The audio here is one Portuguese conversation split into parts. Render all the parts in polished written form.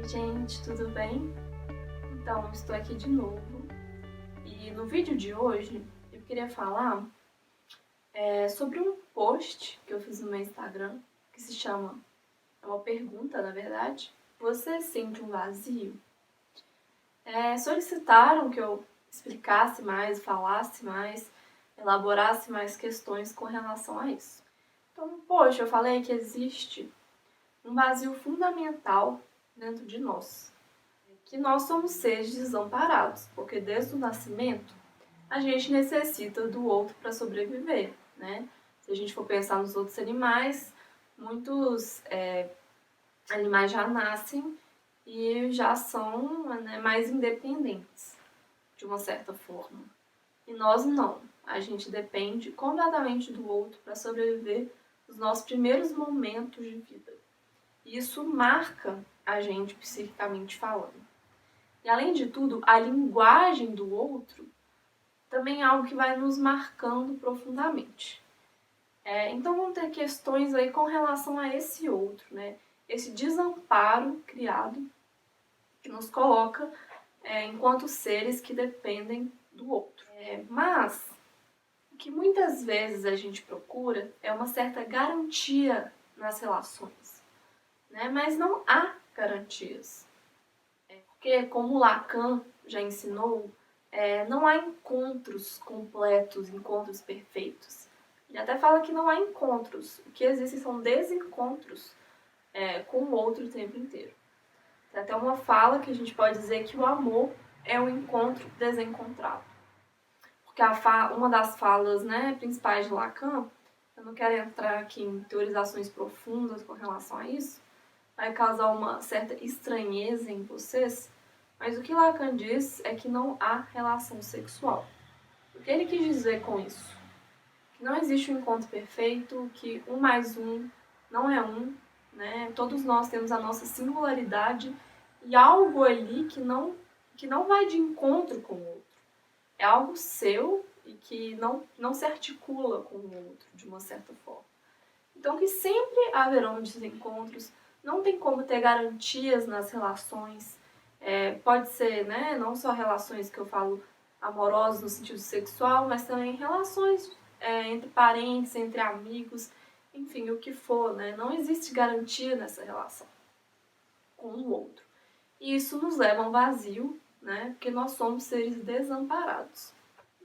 gente, tudo bem? Então, estou aqui de novo e no vídeo de hoje eu queria falar sobre um post que eu fiz no meu Instagram que se chama, é uma pergunta na verdade, você sente um vazio? Solicitaram que eu explicasse mais, falasse mais, elaborasse mais questões com relação a isso. Então, poxa, eu falei que existe um vazio fundamental dentro de nós. Que nós somos seres desamparados, porque desde o nascimento a gente necessita do outro para sobreviver, né? Se a gente for pensar nos outros animais, muitos animais já nascem e já são, né, mais independentes, de uma certa forma. E nós não. A gente depende completamente do outro para sobreviver os nossos primeiros momentos de vida. E isso marca a gente psiquicamente falando. E além de tudo, a linguagem do outro também é algo que vai nos marcando profundamente. Então vão ter questões aí com relação a esse outro, né? Esse desamparo criado que nos coloca enquanto seres que dependem do outro. Mas o que muitas vezes a gente procura é uma certa garantia nas relações, né? Mas não há garantias. Porque, como Lacan já ensinou, não há encontros completos, encontros perfeitos. Ele até fala que não há encontros. O que existem são desencontros com o outro o tempo inteiro. Tem até uma fala que a gente pode dizer que o amor é um encontro desencontrado. Porque uma das falas, né, principais de Lacan, eu não quero entrar aqui em teorizações profundas com relação a isso, vai causar uma certa estranheza em vocês, mas o que Lacan diz é que não há relação sexual. O que ele quis dizer com isso? Que não existe um encontro perfeito, que 1 mais 1 não é 1, né? Todos nós temos a nossa singularidade e algo ali que não vai de encontro com o outro. É algo seu e que não se articula com o outro de uma certa forma. Então que sempre haverão desencontros, não tem como ter garantias nas relações. Pode ser, né, não só relações que eu falo amorosas no sentido sexual, mas também relações entre parentes, entre amigos, enfim, o que for, né? Não existe garantia nessa relação com o outro. E isso nos leva a um vazio, né? Porque nós somos seres desamparados.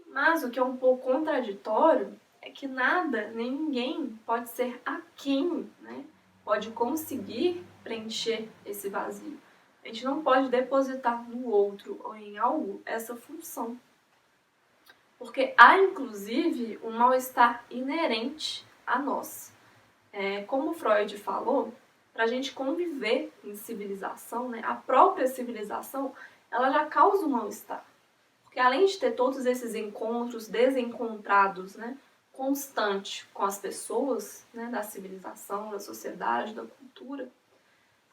Mas o que é um pouco contraditório é que nada, nem ninguém pode ser aquém, né? Pode conseguir preencher esse vazio. A gente não pode depositar no outro ou em algo essa função. Porque há, inclusive, um mal-estar inerente a nós. Como Freud falou, para a gente conviver em civilização, né, a própria civilização, ela já causa um mal-estar. Porque além de ter todos esses encontros desencontrados, né, constante com as pessoas, né, da civilização, da sociedade, da cultura,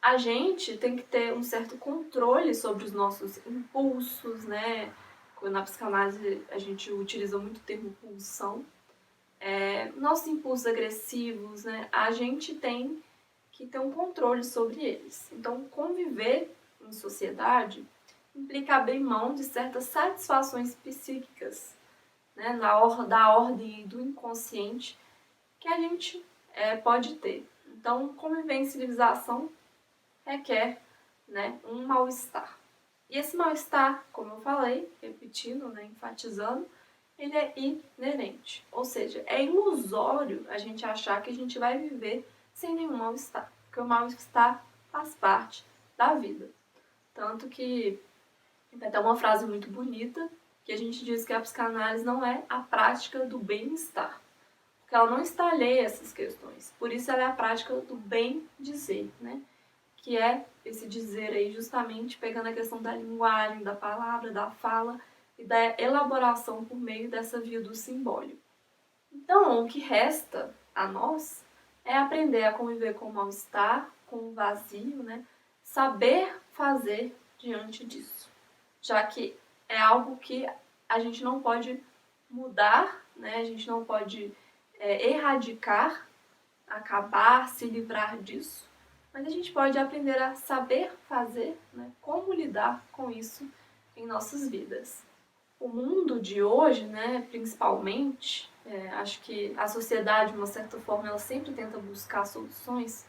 a gente tem que ter um certo controle sobre os nossos impulsos, né? Na psicanálise a gente utiliza muito o termo pulsão. Nossos impulsos agressivos, né? A gente tem que ter um controle sobre eles. Então, conviver em sociedade implica abrir mão de certas satisfações psíquicas, né, da ordem do inconsciente que a gente pode ter. Então, conviver em civilização requer, né, um mal-estar. E esse mal-estar, como eu falei, repetindo, né, enfatizando, ele é inerente. Ou seja, é ilusório a gente achar que a gente vai viver sem nenhum mal-estar. Porque o mal-estar faz parte da vida. Tanto que tem até uma frase muito bonita que a gente diz que a psicanálise não é a prática do bem-estar. Porque ela não está alheia a essas questões. Por isso ela é a prática do bem-dizer, né? Que é esse dizer aí justamente pegando a questão da linguagem, da palavra, da fala e da elaboração por meio dessa via do simbólico. Então, o que resta a nós é aprender a conviver com o mal-estar, com o vazio, né? Saber fazer diante disso. Já que é algo que a gente não pode mudar, né? A gente não pode erradicar, acabar, se livrar disso, mas a gente pode aprender a saber fazer, né, como lidar com isso em nossas vidas. O mundo de hoje, né, principalmente, acho que a sociedade, de uma certa forma, ela sempre tenta buscar soluções,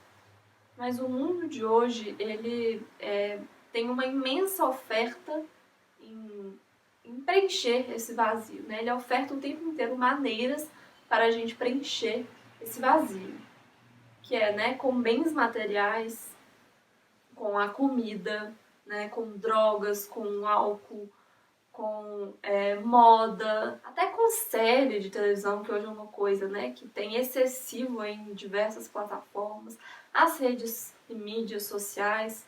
mas o mundo de hoje, ele tem uma imensa oferta em preencher esse vazio, né? Ele oferta o tempo inteiro maneiras para a gente preencher esse vazio, que é, né, com bens materiais, com a comida, né, com drogas, com álcool, com moda, até com série de televisão, que hoje é uma coisa, né, que tem excessivo em diversas plataformas, as redes e mídias sociais,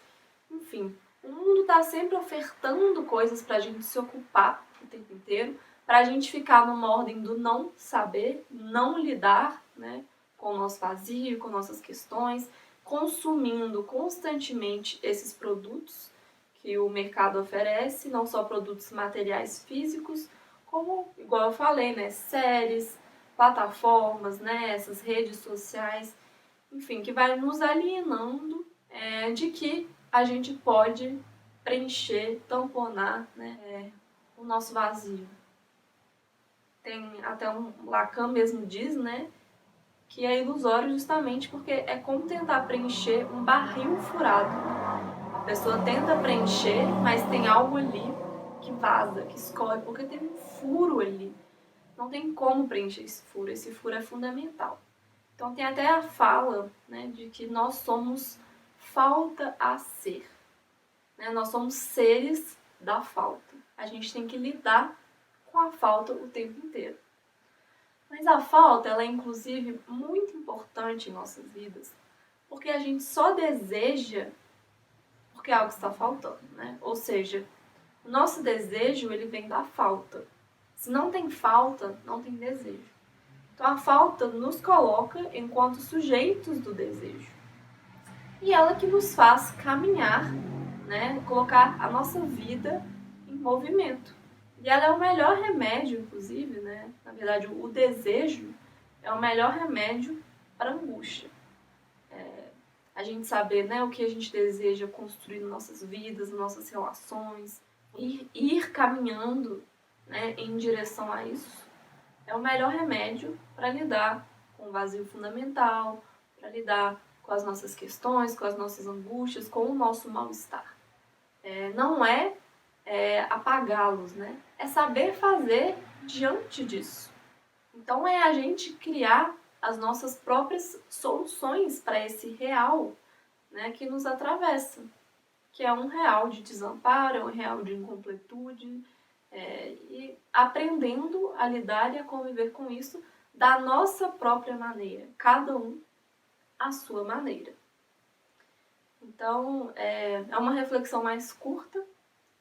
enfim. O mundo está sempre ofertando coisas para a gente se ocupar o tempo inteiro, para a gente ficar numa ordem do não saber, não lidar, né, com o nosso vazio, com nossas questões, consumindo constantemente esses produtos que o mercado oferece, não só produtos materiais físicos, como, igual eu falei, né, séries, plataformas, né, essas redes sociais, enfim, que vai nos alienando de que a gente pode preencher, tamponar, né, o nosso vazio. Tem até Lacan mesmo diz, né, que é ilusório justamente porque é como tentar preencher um barril furado. A pessoa tenta preencher, mas tem algo ali que vaza, que escorre, porque tem um furo ali. Não tem como preencher esse furo é fundamental. Então tem até a fala, né, de que nós somos falta a ser. Né? Nós somos seres da falta. A gente tem que lidar com a falta o tempo inteiro. Mas a falta, ela é inclusive muito importante em nossas vidas, porque a gente só deseja porque algo está faltando, né? Ou seja, o nosso desejo, ele vem da falta. Se não tem falta, não tem desejo. Então a falta nos coloca enquanto sujeitos do desejo. E ela que nos faz caminhar, né? Colocar a nossa vida em movimento. E ela é o melhor remédio, inclusive, né? Na verdade, o desejo é o melhor remédio para a angústia. A gente saber, né, o que a gente deseja construir nas nossas vidas, nas nossas relações, ir caminhando, né, em direção a isso, é o melhor remédio para lidar com o vazio fundamental, para lidar com as nossas questões, com as nossas angústias, com o nosso mal-estar. Não é apagá-los, né? É saber fazer diante disso. Então é a gente criar as nossas próprias soluções para esse real, né, que nos atravessa, que é um real de desamparo, é um real de incompletude, e aprendendo a lidar e a conviver com isso da nossa própria maneira, cada um à sua maneira. Então, é uma reflexão mais curta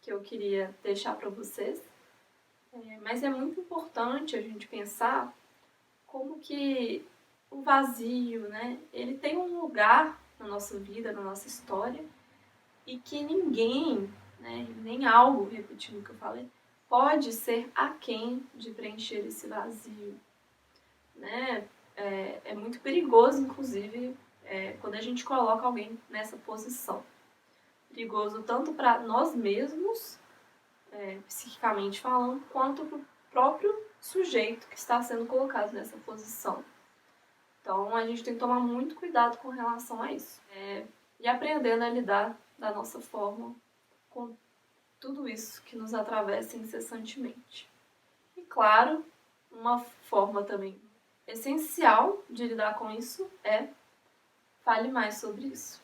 que eu queria deixar para vocês, mas é muito importante a gente pensar como que o vazio, né, ele tem um lugar na nossa vida, na nossa história, e que ninguém, né, nem algo, repetindo o que eu falei, pode ser aquém de preencher esse vazio. Né? É muito perigoso, inclusive, quando a gente coloca alguém nessa posição. Perigoso tanto para nós mesmos, psiquicamente falando, quanto para o próprio sujeito que está sendo colocado nessa posição. Então, a gente tem que tomar muito cuidado com relação a isso. E aprendendo a lidar da nossa forma com tudo isso que nos atravessa incessantemente. E, claro, uma forma também essencial de lidar com isso fale mais sobre isso.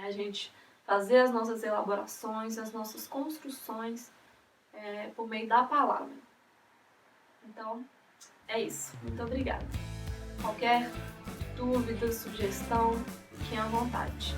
A gente fazer as nossas elaborações, as nossas construções por meio da palavra. Então, é isso. Muito obrigada. Qualquer dúvida, sugestão, fiquem à vontade.